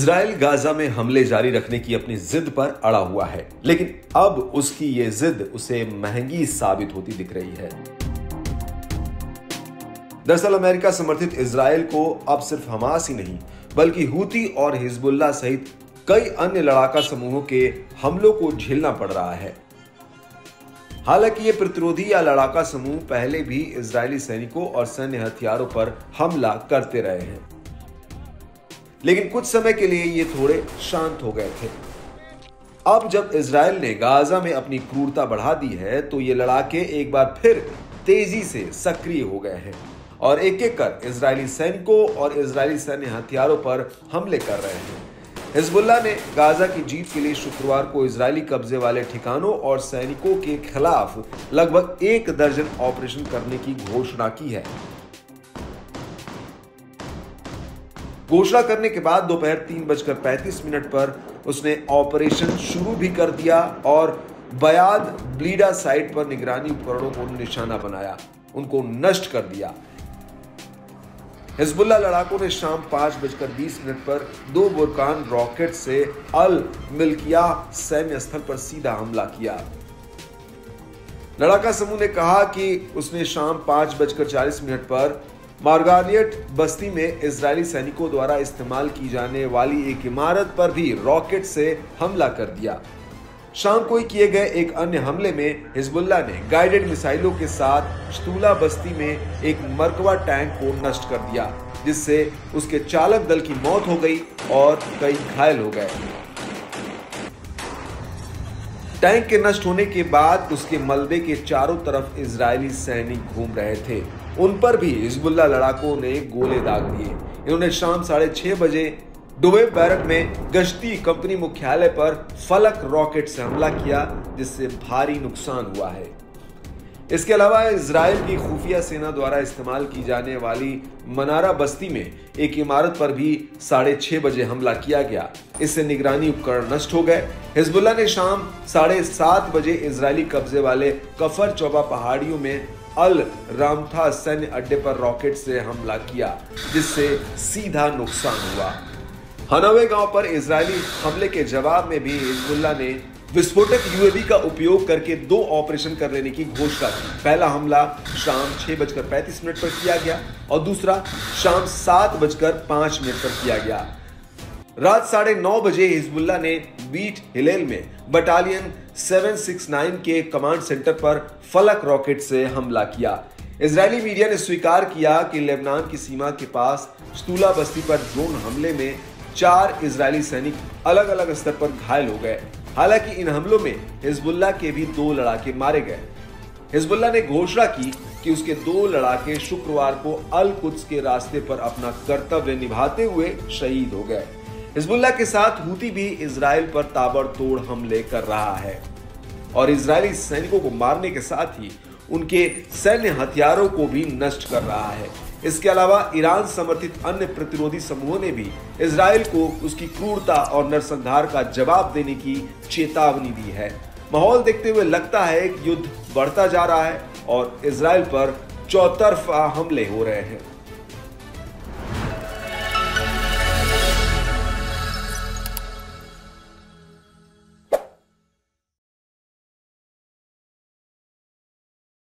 Israel Gaza में हमले जारी रखने की अपनी जिद पर अड़ा हुआ है, लेकिन अब उसकी ये जिद उसे महंगी साबित होती दिख रही है। दरअसल अमेरिका समर्थित इजराइल को अब सिर्फ हमास ही नहीं बल्कि हूती और हिजबुल्लाह सहित कई अन्य लड़ाका समूहों के हमलों को झेलना पड़ रहा है। हालांकि ये प्रतिरोधी या लड़ाका समूह पहले भी इजरायली सैनिकों और सैन्य हथियारों पर हमला करते रहे हैं, लेकिन कुछ समय के लिए ये थोड़े शांत हो गए थे। अब जब इजराइल ने गाजा में अपनी क्रूरता बढ़ा दी है तो ये लड़ाके एक बार फिर तेजी से सक्रिय हो गए हैं और एक एक कर इजरायली सैनिकों और इजरायली सैन्य हथियारों पर हमले कर रहे हैं। हिजबुल्लाह ने गाजा की जीत के लिए शुक्रवार को इजरायली कब्जे वाले ठिकानों और सैनिकों के खिलाफ लगभग 1 दर्जन ऑपरेशन करने की घोषणा की है। घोषणा करने के बाद दोपहर 3:35 पर उसने ऑपरेशन शुरू भी कर दिया और बयाद ब्लीडा साइट पर निगरानी उपकरणों को निशाना बनाया, उनको नष्ट कर दिया। हिजबुल्लाह लड़ाकों ने शाम 5:20 पर 2 बुरकान रॉकेट से अल मिल्किया सैन्य स्थल पर सीधा हमला किया। लड़ाका समूह ने कहा कि उसने शाम 5:40 पर मार्गारियट बस्ती में इजरायली सैनिकों द्वारा इस्तेमाल की जाने वाली एक इमारत पर भी रॉकेट से हमला कर दिया। शाम को किए गए एक अन्य हमले में हिजबुल्लाह ने गाइडेड मिसाइलों के साथ शतूला बस्ती में एक मरकवा टैंक को नष्ट कर दिया, जिससे उसके चालक दल की मौत हो गई और कई घायल हो गए। टैंक के नष्ट होने के बाद उसके मलबे के चारों तरफ इजरायली सैनिक घूम रहे थे, उन पर भी हिजबुल्लाह लड़ाकों ने गोले दाग दिए। इन्होंने शाम 6:30 बजे डुबे बैरक में गश्ती कंपनी मुख्यालय पर फलक रॉकेट से हमला किया, जिससे भारी नुकसान हुआ है। इसके अलावा इजराइल की खुफिया सेना द्वारा इस्तेमाल की जाने वाली मनारा बस्ती में एक इमारत पर भी 6:30 बजे हमला किया गया, इससे निगरानी उपकरण नष्ट हो गए। हिजबुल्लाह ने शाम 7:30 बजे इजरायली कब्जे वाले कफर चौबा पहाड़ियों में अल रामथा सैन्य अड्डे पर रॉकेट से हमला किया, जिससे सीधा नुकसान हुआ। हनवे गांव पर इजरायली हमले के जवाब में भी हिजबुल्लाह ने विस्फोटक यूएवी का उपयोग करके 2 ऑपरेशन कर लेने की घोषणा की। पहला हमला शाम 6:35 पर किया गया और दूसरा शाम 7:05 पर किया गया। रात 9:30 बजे हिजबुल्लाह ने बीट हिलेल में बटालियन 769 के कमांड सेंटर पर फलक रॉकेट से हमला किया। इजरायली मीडिया ने स्वीकार किया कि लेबनान की सीमा के पास शतूला बस्ती पर ड्रोन हमले में 4 इजरायली सैनिक अलग अलग स्तर पर घायल हो गए। हालांकि इन हमलों में हिजबुल्लाह के भी 2 लड़ाके मारे गए। हिजबुल्लाह ने घोषणा की कि उसके 2 लड़ाके शुक्रवार को अल कुद्स के रास्ते पर अपना कर्तव्य निभाते हुए शहीद हो गए। हिजबुल्लाह के साथ हूती भी इजराइल पर ताबड़तोड़ हमले कर रहा है और इजरायली सैनिकों को मारने के साथ ही उनके सैन्य हथियारों को भी नष्ट कर रहा है। इसके अलावा ईरान समर्थित अन्य प्रतिरोधी समूहों ने भी इजराइल को उसकी क्रूरता और नरसंहार का जवाब देने की चेतावनी दी है। माहौल देखते हुए लगता है कि युद्ध बढ़ता जा रहा है और इजराइल पर चौतरफा हमले हो रहे हैं।